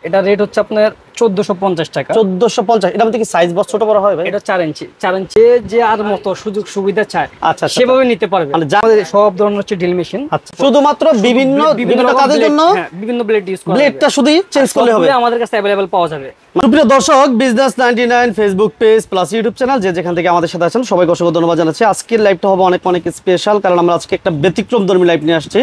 এটা রেট হচ্ছে আপনার 1450 টাকা। 1450। এটা মধ্যে কি সাইজ বড় ছোট বড় হয় ভাই? এটা 4 ইঞ্চি। 4 ইঞ্চি যে আর মতো সুযোগ সুবিধা চায় আচ্ছা সেভাবে নিতে পারবে। মানে আমাদের সব ধরনের হচ্ছে ড্রিল মেশিন। আচ্ছা, শুধুমাত্র বিভিন্ন কাজের জন্য বিভিন্ন ব্লেড ইউজ করা যাবে। ব্লেডটা শুধু চেঞ্জ করলে হবে। আমাদের কাছে अवेलेबल পাওয়া যাবে। সুপ্রিয় দর্শক, business 99 Facebook page plus YouTube channel যে যেখান থেকে আমাদের সাথে আছেন সবাইকে অসংখ্য ধন্যবাদ জানাচ্ছি। আজকের লাইভটা হবে অনেক স্পেশাল, কারণ আমরা আজকে একটা ব্যতিক্রমধর্মী লাইভ নিয়ে আসছি।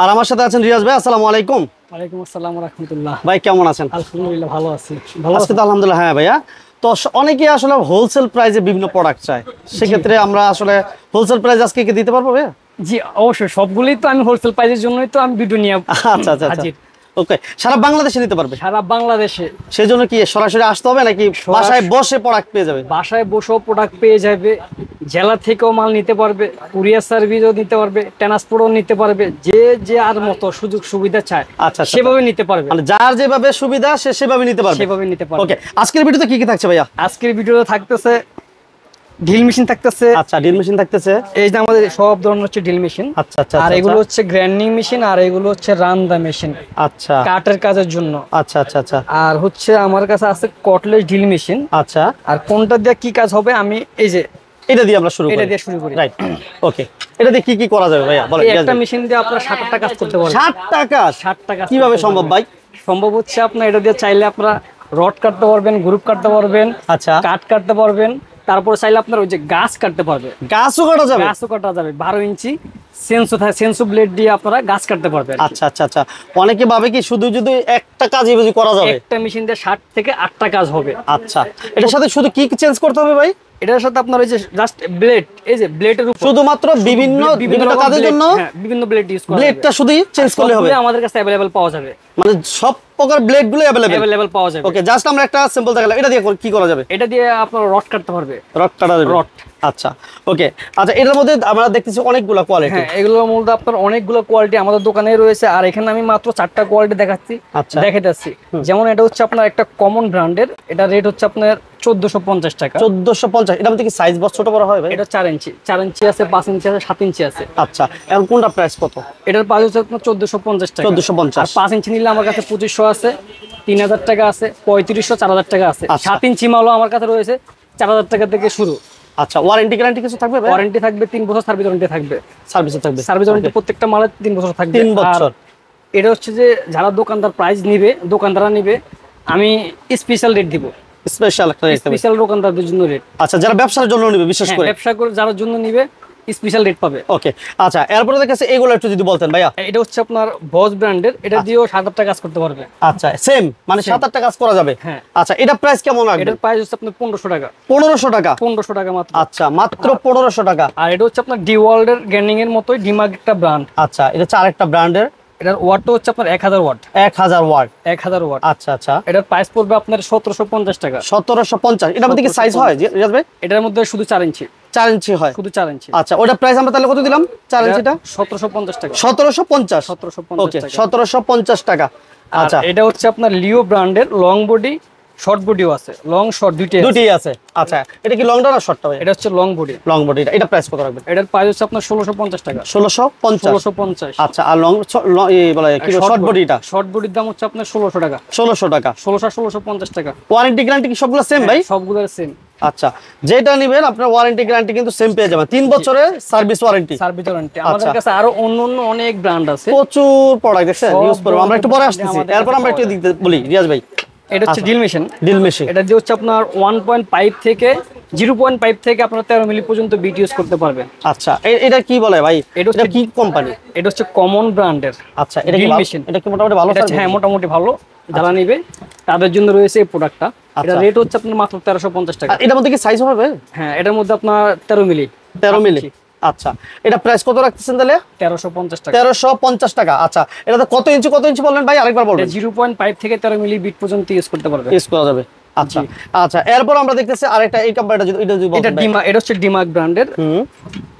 আর আমার সাথে আছেন রিয়াজ ভাই। আসসালামু আলাইকুম। ওয়ালাইকুম আসসালাম ওয়া রাহমাতুল্লাহ। ভাই কেমন আছেন? আলহামদুলিল্লাহ ভালো আছি। আজকে তো আলহামদুলিল্লাহ। হ্যাঁ ভাইয়া, তো অনেকেই আসলে হোলসেল প্রাইসে বিভিন্ন প্রোডাক্ট চায়, সেক্ষেত্রে আমরা আসলে হোলসেল প্রাইস আজকে কি দিতে পারবো ভাইয়া? জি অবশ্যই, সবগুলোই তো আমি হোলসেল প্রাইসের জন্যই তো আমি ভিডিও নিয়ে আচ্ছা আচ্ছা আচ্ছা, ওকে। সারা বাংলাদেশে নিতে পারবে? সারা বাংলাদেশে। সেজন্য কি সরাসরি আসতে হবে নাকি বাসায় বসে প্রোডাক্ট পেয়ে যাবে? বাসায় বসেও প্রোডাক্ট পেয়ে যাবে, জেলা থেকেও মাল নিতে পারবে, কুরিয়ার সার্ভিসও নিতে পারবে, ট্রান্সপোর্টও নিতে পারবে। যে আর মতো সুযোগ সুবিধা চায় আচ্ছা সেভাবে নিতে পারবে। মানে যার যেভাবে সুবিধা সে সেভাবে নিতে পারবে। সেভাবে নিতে পারবে। ওকে, আজকের ভিডিওতে কি কি থাকছে ভাইয়া? আজকের ভিডিওতে থাকতেছে ড্রিল মেশিন থাকতেছে। আচ্ছা, ড্রিল মেশিন থাকতেছে। এই যে আমাদের সব ধরনের হচ্ছে ড্রিল মেশিন। আচ্ছা আচ্ছা, আর এগুলো হচ্ছে গ্রাইন্ডিং মেশিন, আর এগুলো হচ্ছে রান্দা মেশিন। আচ্ছা, কাটের কাজের জন্য। আচ্ছা আচ্ছা আচ্ছা। আর হচ্ছে আমার কাছে আছে কটলেস ড্রিল মেশিন। আচ্ছা, আর কোনটা দিয়ে কি কাজ হবে আমি এই যে এটা দিয়ে আমরা শুরু করি। এটা দিয়ে শুরু করি। রাইট, ওকে। এটা দিয়ে কি কি করা যাবে ভাইয়া বলেন? একটা মেশিন দিয়ে আপনারা 60 টাকা কাজ করতে পারবেন। 60 টাকা? 60 টাকা কিভাবে সম্ভব ভাই? সম্ভব হচ্ছে আপনার এটা দিয়ে চাইলে আপনারা রড কাটতে পারবেন, গ্রুপ কাটতে পারবেন, আচ্ছা, কাট কাটতে পারবেন। তারপর চাইলে আপনার ওই যে গাছ কাটতে পারবে। গাছও কাটা যাবে? গাছও কাটা যাবে। 12 ইঞ্চি সেন্সো ব্লেড দিয়ে আপনারা গাছ কাটতে পারবেন। আচ্ছা আচ্ছা আচ্ছা। অনেকে ভাবে কি শুধু যদি একটা কাজই বুঝি করা যাবে? একটা মেশিন দিয়ে 60 থেকে 8টা কাজ হবে। আচ্ছা, এটার সাথে শুধু কি কি চেঞ্জ করতে হবে ভাই? এটার সাথে আপনার ওই যে জাস্ট ব্লেড, এই যে ব্লেডের উপর শুধুমাত্র বিভিন্ন কাজের জন্য বিভিন্ন ব্লেড ইউজ করা যাবে। ব্লেডটা শুধু চেঞ্জ করলে হবে। আমাদের কাছে अवेलेबल পাওয়া যাবে। মানে সব প্রকার ব্লেড গুলো अवेलेबल পাওয়া যাবে। ওকে, জাস্ট আমরা একটা সিম্পল দেখালাম। এটা দিয়ে কি করা যাবে? এটা দিয়ে আপনারা রড কাটতে পারবে। রড কাটা যাবে? রড। আচ্ছা, ওকে। আচ্ছা, এটার মধ্যে আমরা দেখতেছি অনেকগুলো কোয়ালিটি। হ্যাঁ, এগুলোর মধ্যে আপনার অনেকগুলো কোয়ালিটি আমাদের দোকানে রয়েছে। আর এখানে আমি মাত্র 4টা কোয়ালিটি দেখাচ্ছি। আচ্ছা, দেখাচ্ছি। যেমন এটা হচ্ছে আপনার একটা কমন ব্র্যান্ডের, এটা রেট হচ্ছে আপনার 1450 টাকা। 1450। এটা মধ্যে কি সাইজ বড় ছোট বড় হয় ভাই? এটা 4 ইঞ্চি। 4 ইঞ্চি আছে, 5 ইঞ্চি আছে, 7 ইঞ্চি আছে। আচ্ছা, এখন কোনটা প্রাইস কত? এটার প্রাইস হচ্ছে আপনার 1450 টাকা। 1450। আর 5 ইঞ্চি নিলে আমার কাছে 2500 আছে, 3000 টাকা আছে, 3500, 4000 টাকা আছে। 7 ইঞ্চি মালও আমার কাছে রয়েছে 4000 টাকা থেকে শুরু। আচ্ছা, ওয়ারেন্টি গ্যারান্টি কিছু থাকবে ভাই? ওয়ারেন্টি থাকবে 3 বছর, সার্ভিস ওয়ারেন্টি থাকবে। সার্ভিস ওয়ারেন্টি প্রত্যেকটা মালের 3 বছর থাকবে। 3 বছর। এটা হচ্ছে যে যারা দোকানদার প্রাইস নিবে, দোকানদাররা নিবে, আমি স্পেশাল রেট দিব। স্পেশাল একটা রেট, স্পেশাল দোকানদারদের জন্য রেট। আচ্ছা, যারা ব্যবসার জন্য নিবে বিশেষ করে, ব্যবসা করে যারা জন্য নিবে স্পেশাল রেট পাবে। ওকে। আচ্ছা, এরপরে দেখেছে এগুলো একটু যদি বলতেন ভাইয়া। এটা হচ্ছে আপনার বস ব্র্যান্ডের, এটা দিয়েও 7-8টা কাজ করতে পারবে। আচ্ছা, সেম মানে 7-8টা কাজ করা যাবে। হ্যাঁ। আচ্ছা, এটা প্রাইস কেমন রাখবেন? এটার প্রাইস হচ্ছে আপনার 1500 টাকা। 1500 টাকা? 1500 টাকা মাত্র। আচ্ছা, মাত্র 1500 টাকা। আর এটা হচ্ছে আপনার ডি ওয়ার্ল্ডের গ্যান্ডিং এর মতোই ডিমাগ একটা ব্র্যান্ড। আচ্ছা, এটা হচ্ছে আরেকটা ব্র্যান্ডের। এটার ওয়াটটা হচ্ছে আপনার 1000 ওয়াট। 1000 ওয়াট? 1000 ওয়াট। আচ্ছা আচ্ছা। এটার প্রাইস পড়বে আপনার 1750 টাকা। 1750। এটার মধ্যে কি সাইজ হয় রিয়াজ ভাই? এটার মধ্যে শুধু 4 ইঞ্চি। 4 ইঞ্চি হয়? শুধু 4 ইঞ্চি। আচ্ছা, ওটা প্রাইস আমরা তাহলে কত দিলাম? 4 ইঞ্চিটা 1750 টাকা। 1750? 1750 ওকে, টাকা। 1750 টাকা। আচ্ছা, এটা হচ্ছে আপনার লিও ব্র্যান্ডের, লং বডি শর্ট বডিও আছে, লং শর্ট দুটোই আছে। আচ্ছা, এটা কি লং না শর্টটা ভাই? এটা হচ্ছে লং বডি। Long body. এটা প্রাইস কত রাখবেন? এটার প্রাইস হচ্ছে আপনার 1650 টাকা। 1650? আচ্ছা, আর লং বলে কি শর্ট বডিটা? শর্ট বডির দাম হচ্ছে আপনার 1600 টাকা। 1600 টাকা? 1650 টাকা। ওয়ারেন্টি গ্যারান্টি কি সবগুলো সেম ভাই? সবগুলোর সেম। আচ্ছা, যেটা নেবেন আপনার ওয়ারেন্টি গ্যারান্টি কিন্তু সেম পেয়ে যাবেন। 3 বছরের সার্ভিস ওয়ারেন্টি। আমাদের কাছে আরো অন্য অনেক ব্র্যান্ড আছে, প্রচুর প্রোডাক্ট আছে, ইউজ করব। আমরা একটু পরে আসতেছি, এরপর আমরা একটু বলি রিয়াজ ভাই। এটা হচ্ছে ড্রিল মেশিন। ড্রিল মেশিন, এটা দিয়ে হচ্ছে আপনার 1.5 থেকে 0.5 থেকে আপনার 13 মিলি পর্যন্ত বিট ইউজ করতে পারবেন। আচ্ছা, এটা কি বলে ভাই? এটা কি কোম্পানি? এটা হচ্ছে কমন ব্র্যান্ডের। আচ্ছা, এটা কি মেশিন? এটা কি মোটামুটি ভালো? হ্যাঁ, মোটামুটি ভালো। যারা নিবে তাদের জন্য রয়েছে এই প্রোডাক্টটা। এটা রেট হচ্ছে আপনার মাত্র 1350 টাকা। এটার মধ্যে কি সাইজ হবে? হ্যাঁ, এটার মধ্যে আপনার 13 মিলি। 13 মিলি। আচ্ছা, এটা প্রাইস কত রাখতেছেন তাহলে? 1350 টাকা। 1350 টাকা। আচ্ছা, এটা তো কত ইঞ্চি বললেন ভাই? আরেকবার বলবেন। 0.5 থেকে 13 মিলি বিট পর্যন্ত ইউজ করতে পারবে। ইউজ করা যাবে। আচ্ছা আচ্ছা, এরপর আমরা দেখতেছি আরেকটা, এই কোম্পানিটা যদি এটা হচ্ছে ডিমাগ ব্র্যান্ডের।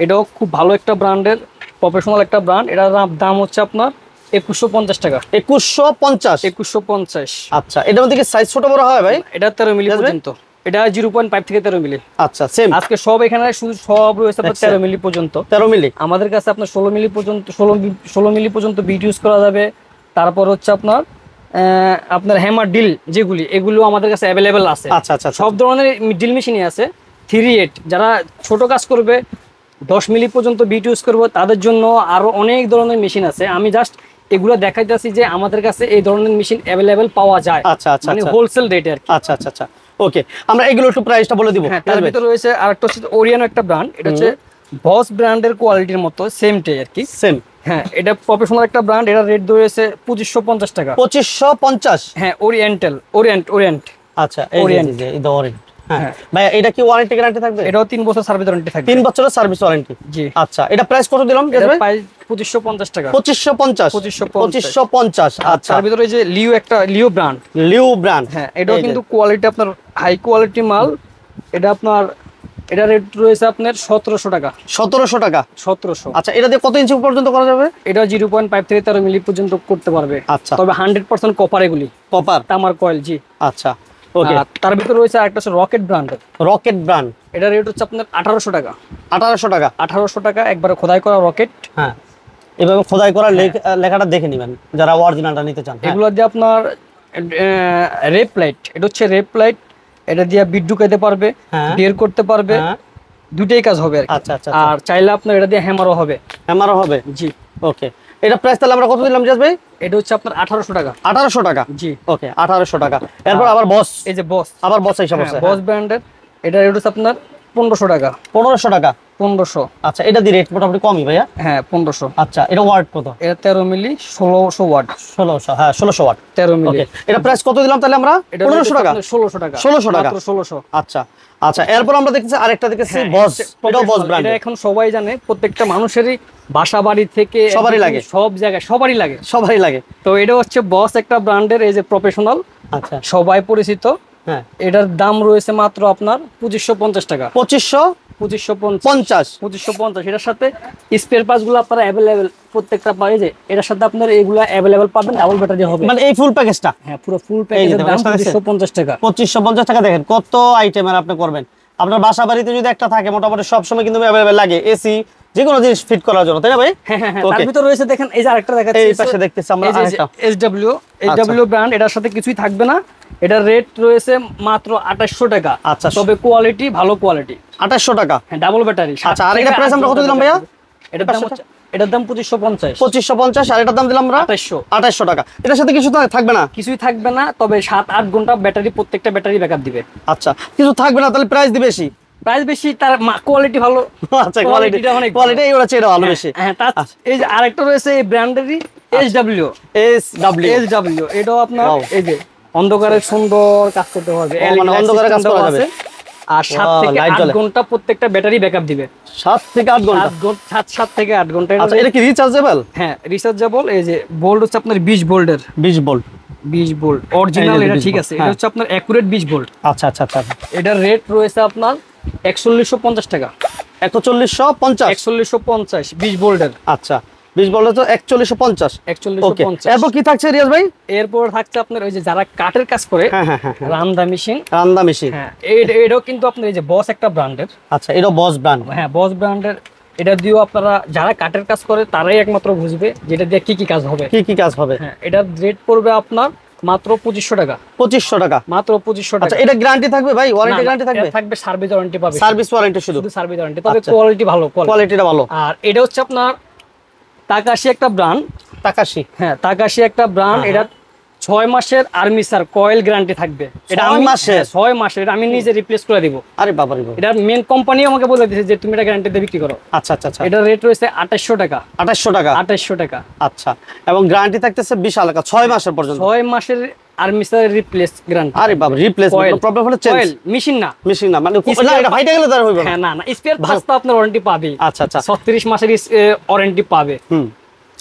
এটাও খুব ভালো একটা ব্র্যান্ডের, প্রফেশনাল একটা ব্র্যান্ড। এটার দাম হচ্ছে আপনার 2150 টাকা। 2150? আচ্ছা, এটার মধ্যে কি সাইজ ছোট বড় হয় ভাই? এটা 13 মিলি পর্যন্ত। এটা 0.5 থেকে 13 মিলি। আচ্ছা, সেম। আজকে সব এখানে শুধু সব রয়েছে আপনার 13 মিলি পর্যন্ত। 13 মিলি। আমাদের কাছে আপনার 16 মিলি পর্যন্ত বিট ইউজ করা যাবে। তারপর হচ্ছে আপনার আপনার হ্যামার ডিল যেগুলি এগুলো আমাদের কাছে অ্যাভেলেবেল আছে। আচ্ছা আচ্ছা সব ধরনের ডিল মেশিনই আছে। 3/8 যারা ছোট কাজ করবে 10 মিলি পর্যন্ত বিট ইউজ করবো তাদের জন্য আরো অনেক ধরনের মেশিন আছে। আমি জাস্ট এগুলো দেখাইতেছি যে আমাদের কাছে এই ধরনের মেশিন অ্যাভেলেবেল পাওয়া যায়। আচ্ছা আচ্ছা মানে হোলসেল রেটে আর কি। আচ্ছা আচ্ছা আচ্ছা ওকে, আমরা এগুলো একটু প্রাইসটা বলে দিব। হ্যাঁ, তার ভিতরে রয়েছে আরেকটা হচ্ছে ওরিয়ানো একটা ব্র্যান্ড, এটা হচ্ছে বস ব্র্যান্ডের কোয়ালিটির মতো সেমটাই আর কি। সেম। হ্যাঁ, এটা প্রফেশনাল একটা ব্র্যান্ড, এটা রেট রয়েছে 2550 টাকা। 2550। হ্যাঁ, ওরিয়েন্ট। আচ্ছা, এই যে এই ওরিয়েন্ট। হ্যাঁ ভাই, এটা কি ওয়ারেন্টি গ্যারান্টি থাকবে? এটাও 3 বছর সার্ভিস ওয়ারেন্টি থাকবে। 3 বছরের সার্ভিস ওয়ারেন্টি। জি। আচ্ছা, এটা প্রাইস কত দিলাম? এটা প্রাইস 2550 টাকা। 2550। আচ্ছা, তার ভিতরে এই যে লিও ব্র্যান্ড। লিও ব্র্যান্ড। হ্যাঁ, এটাও কিন্তু কোয়ালিটি আপনার হাই কোয়ালিটি মাল। এটা আপনার এটা রেট রয়েছে আপনার 1700 টাকা। 1700 টাকা। 1700। আচ্ছা, এটা দিয়ে কত ইঞ্চি পর্যন্ত করা যাবে? এটা 0.5 থেকে 13 মিলি পর্যন্ত করতে পারবে। আচ্ছা, তবে 100% কপার, এগুলি কপার তামার কয়েল। জি। আচ্ছা ওকে। তার ভিতরে রয়েছে আরেকটা হচ্ছে রকেট ব্র্যান্ডের। Rocket brand. এটা রেট হচ্ছে আপনার 1800 টাকা। 1800 টাকা। 1800 টাকা একবারে খোদাই করা রকেট। হ্যাঁ, এভাবে খোদাই করা লেখাটা দেখে নেবেন যারা অরিজিনালটা নিতে চান। এগুলো দিয়ে আপনার রেপ লাইট, এটা হচ্ছে রেপ লাইট, এটা দিয়ে বিট ঢুকাইতে পারবে, বের করতে পারবে, দুটেই কাজ হবে আর কি। আচ্ছা আচ্ছা। আর চাইলে আপনার এটা দিয়ে হ্যামারও হবে। হ্যামারও হবে। জি। ওকে, এটা প্রাইস তাহলে আমরা কত দিলাম জাজ ভাই? এটা হচ্ছে আপনার 1800 টাকা। 1800 টাকা। জি। ওকে, 1800 টাকা। এরপর আবার বস, এই যে বস, আবার বস হিসাব আছে। বস ব্র্যান্ডের এটা রেট হচ্ছে আপনার 1500 টাকা। 1500 টাকা। 1500। আচ্ছা, এটা দি রেট মোটামুটি কমই ভাইয়া। হ্যাঁ, 1500। আচ্ছা, এটা ওয়াট কত? এটা 13 মিলি 1600 ওয়াট। 1600। হ্যাঁ, 1600 ওয়াট। 13 মিলি। ওকে, এটা প্রাইস কত দিলাম তাহলে আমরা? 1500 টাকা। 1600 টাকা। 1600 টাকা। মাত্র 1600। আচ্ছা আচ্ছা, এরপর আমরা দেখতেছি আরেকটা দেখতেছি বস। এটাও বস ব্র্যান্ড। এটা এখন সবাই জানে, প্রত্যেকটা মানুষেরই বাসা বাড়ি থেকে সবারই লাগে, সব জায়গায় সবারই লাগে। সবারই লাগে। তো এটা হচ্ছে বস একটা ব্র্যান্ডের, এই যে প্রফেশনাল। আচ্ছা, সবাই পরিচিত। হ্যাঁ, এটার দাম রয়েছে মাত্র আপনার 2550 টাকা। 2550। 2550। এটার সাথে স্পেয়ার পার্টস গুলো আপনারা অ্যাভেলেবেল প্রত্যেকটা পাওয়া যায়। এটার সাথে আপনার এগুলা অ্যাভেলেবেল পাবেন, ডাবল ব্যাটারি হবে। মানে এই ফুল প্যাকেজটা? হ্যাঁ, পুরো ফুল প্যাকেজের দাম 2550 টাকা। 2550 টাকা। দেখেন কত আইটেমের আপনি করবেন। আপনার বাসা বাড়িতে যদি একটা থাকে, মোটামুটি সব সময় কিন্তু অ্যাভেলেবেল লাগে, এসি যে কোনো জিনিস ফিট করার জন্য, তাই না ভাই? হ্যাঁ হ্যাঁ। তার ভিতরে রয়েছে দেখেন, এই যে আরেকটা দেখাচ্ছি, এই পাশে দেখতেছি আমরা আরেকটা SW ব্র্যান্ড। এটার সাথে কিছুই থাকবে না। এটার রেট রয়েছে মাত্র 2800 টাকা। আচ্ছা, তবে কোয়ালিটি ভালো কোয়ালিটি। 2800 টাকা। হ্যাঁ, ডাবল ব্যাটারি। আচ্ছা, আর এটা প্রাইস আমরা কত দিলাম ভাইয়া? এটার দাম 2550। 2550। আর এটার দাম দিলাম আমরা 2800 টাকা। এটার সাথে কিছু থাকবে না? কিছুই থাকবে না, তবে 7-8 ঘন্টা ব্যাটারি, প্রত্যেকটা ব্যাটারি ব্যাকআপ দিবে। আচ্ছা, কিছু থাকবে না, তাহলে প্রাইস দিবে বেশি? প্রাইস বেশি, তার কোয়ালিটি ভালো। আচ্ছা, কোয়ালিটি এই হচ্ছে, এটা ভালো বেশি। হ্যাঁ, এই যে আরেকটা রয়েছে এই ব্র্যান্ডেরই, SW। এটাও আপনার এই যে অন্ধকারে সুন্দর কাজ করতে হবে, মানে অন্ধকারে কাজ করা যাবে। আর 7 থেকে 8 ঘন্টা প্রত্যেকটা ব্যাটারি ব্যাকআপ দিবে। 7 থেকে 8 ঘন্টা। 7 থেকে 8 ঘন্টা। আচ্ছা, এটা কি রিচার্জেবল? হ্যাঁ, রিচার্জেবল। এই যে ভোল্ট হচ্ছে আপনার 20 ভোল্টের। 20 ভোল্ট। 20 ভোল্ট অরিজিনাল, এটা ঠিক আছে। এটা হচ্ছে আপনার অ্যাকুরেট 20 ভোল্ট। আচ্ছা আচ্ছা আচ্ছা। এটার রেট রয়েছে আপনার 4150 টাকা। 4150। 4150 20 ভোল্টের। আচ্ছা, 20 ভোল্ট তো 4150। 4150। এরপর কি থাকছে রিয়াজ ভাই? এরপর থাকছে আপনার ওই যে যারা কাঠের কাজ করে, রান্দা মেশিন। হ্যাঁ, এটাও কিন্তু আপনার এই যে বস একটা ব্র্যান্ডের। আচ্ছা, এটা বস ব্র্যান্ড। হ্যাঁ, বস ব্র্যান্ডের। এটা দিয়েও আপনারা যারা কাঠের কাজ করে তারাই একমাত্র বুঝবে যেটা দিয়ে কি কাজ হবে। কি কাজ হবে? হ্যাঁ, এটার রেট পড়বে আপনার মাত্র 2500 টাকা। 2500 টাকা। মাত্র 2500 টাকা। আচ্ছা, এটা গ্যারান্টি থাকবে ভাই? ওয়ারেন্টি গ্যারান্টি থাকবে? থাকবে, সার্ভিস ওয়ারেন্টি পাবে। সার্ভিস ওয়ারেন্টি শুধু সার্ভিস ওয়ারেন্টি, তবে কোয়ালিটি ভালো, কোয়ালিটিটা ভালো। আর এটা হচ্ছে আপনার তাকাশি একটা ব্র্যান্ড। তাকাশি? হ্যাঁ, তাকাশি একটা ব্র্যান্ড। এটা 6 মাসের আর্মিসার কয়েল গ্যারান্টি থাকবে। এটা 6 মাসের? 6 মাসের। এটা আমি নিজে রিপ্লেস করে দিব। আরে বাবা রে বাবা। এটা মেন কোম্পানি আমাকে বলে দিয়েছে যে তুমি এটা গ্যারান্টিতে বিক্রি করো। আচ্ছা আচ্ছা আচ্ছা। এটার রেট রয়েছে 2800 টাকা। 2800 টাকা। 2800 টাকা। আচ্ছা, এবং গ্যারান্টি থাকতেছে বিশাল টাকা 6 মাসের পর্যন্ত। 6 মাসের আর্মিসার রিপ্লেস গ্যারান্টি। আরে বাবা, রিপ্লেস প্রবলেম হলে চেঞ্জ? কয়েল মেশিন না, মেশিন না, মানে না, এটা ফাইটে গেলে তার হইবে না। হ্যাঁ, না স্পেয়ার পার্টস তো আপনার ওয়ারেন্টি পাবে। আচ্ছা আচ্ছা। 36 মাসের ওয়ারেন্টি পাবে।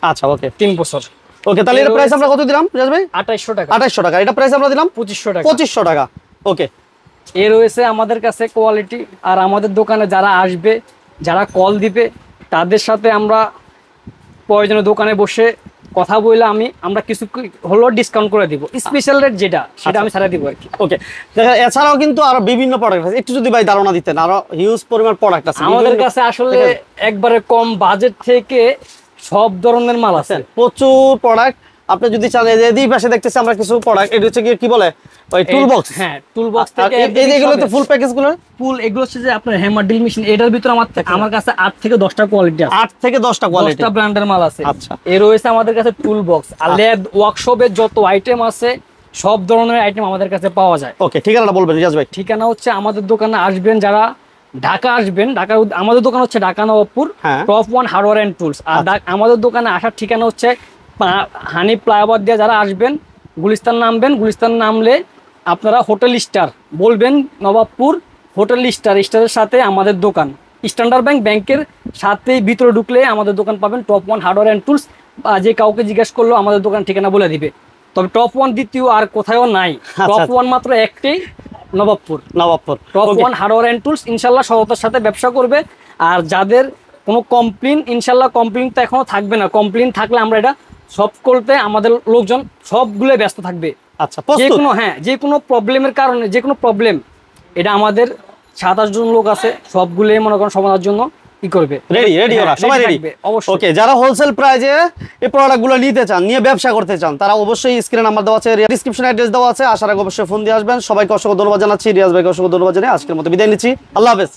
আচ্ছা, ওকে, 3 বছর। ওকে, তাহলে এর প্রাইস আমরা কত দিলাম রিয়াজ ভাই? 2800 টাকা। 2800 টাকা। এটা প্রাইস আমরা দিলাম 2500 টাকা। 2500 টাকা। ওকে, এ রয়েছে আমাদের কাছে কোয়ালিটি। আর আমাদের দোকানে যারা আসবে, যারা কল দিবে, তাদের সাথে আমরা প্রয়োজনে দোকানে বসে কথা বলে আমরা কিছু হলো ডিসকাউন্ট করে দিব। স্পেশাল রেট যেটা, সেটা আমি ছাড়া দিব আর কি। ওকে, দেখেন এছাড়াও কিন্তু আরো বিভিন্ন প্রোডাক্ট আছে, একটু যদি ভাই ধারণা দিতেন। আরো হিউজ পরিমাণ প্রোডাক্ট আছে আমাদের কাছে। আসলে একবারে কম বাজেট থেকে সব ধরনের মাল আছে, প্রচুর প্রোডাক্ট। আপনি যদি চান এই যে এই পাশে দেখতেছি আমরা কিছু প্রোডাক্ট, এটা হচ্ছে কি বলে ওই টুল বক্স। হ্যাঁ, টুল বক্স থেকে এই যে এগুলো তো ফুল প্যাকেজ গুলো, ফুল এগুলো হচ্ছে যে আপনার হ্যামার ড্রিল মেশিন। এটার ভিতরে আমার কাছে 8 থেকে 10টা কোয়ালিটি আছে, 8 থেকে 10টা কোয়ালিটি, 10টা ব্র্যান্ডের মাল আছে। আচ্ছা, এর রয়েছে আমাদের কাছে টুল বক্স আর ল্যাব ওয়ার্কশপের যত আইটেম আছে সব ধরনের আইটেম আমাদের কাছে পাওয়া যায়। ওকে, ঠিকানাটা বলবেন রিয়াজ ভাই। ঠিকানা হচ্ছে আমাদের দোকানে আসবেন যারা ঢাকা আসবেন, আমাদের দোকান হচ্ছে Dhaka Nawabpur, top 1 hardware and tools. আর আমাদের দোকানে আসার ঠিকানা হচ্ছে হানি ফ্লাইওভার দিয়ে যারা আসবেন গুলিস্তান নামবেন, গুলিস্তান নামলে আপনারা হোটেল স্টার বলবেন, নবাবপুর হোটেল স্টারের সাথে আমাদের দোকান, স্ট্যান্ডার্ড ব্যাংকের সাথে ভিতরে ঢুকলে আমাদের দোকান পাবেন, টপ 1 হার্ডওয়্যার এন্ড টুলস। যে কাউকে জিজ্ঞেস করলো আমাদের দোকান ঠিকানা বলে দিবে। তবে টপ 1 দ্বিতীয় আর কোথাও নাই, টপ 1 মাত্র একটাই, Nawabpur. Top 1 hardware and tools. ইনশাল্লাহ সততার সাথে ব্যবসা করবে। আর যাদের কোনো কমপ্লেন, ইনশাল্লাহ কমপ্লেন তো এখনো থাকবে না, কমপ্লেন থাকলে আমরা এটা সলভ করতে আমাদের লোকজন সবগুলো ব্যস্ত থাকবে। আচ্ছা, যে কোনো যে কোনো প্রবলেমের কারণে, যে কোনো প্রবলেম, এটা আমাদের 7-8 জন লোক আছে, সবগুলোই মনে করেন সমাধানের জন্য কি করবে, রেডি ওরা সবাই রেডি অবশ্যই। ওকে, যারা হোলসেল প্রাইজে এই প্রোডাক্টগুলো নিতে চান, নিয়ে ব্যবসা করতে চান, তারা অবশ্যই স্ক্রিনে নাম্বার দেওয়া আছে, ডেসক্রিপশনে অ্যাড্রেস দেওয়া আছে, আসার আগে অবশ্যই ফোন দিয়ে আসবেন। সবাইকে অসংখ্য ধন্যবাদ জানাচ্ছি, রিয়াজ ভাইকে অসংখ্য ধন্যবাদ জানাই আজকের মতো বিদায় নিচ্ছি। আল্লাহ হাফেজ।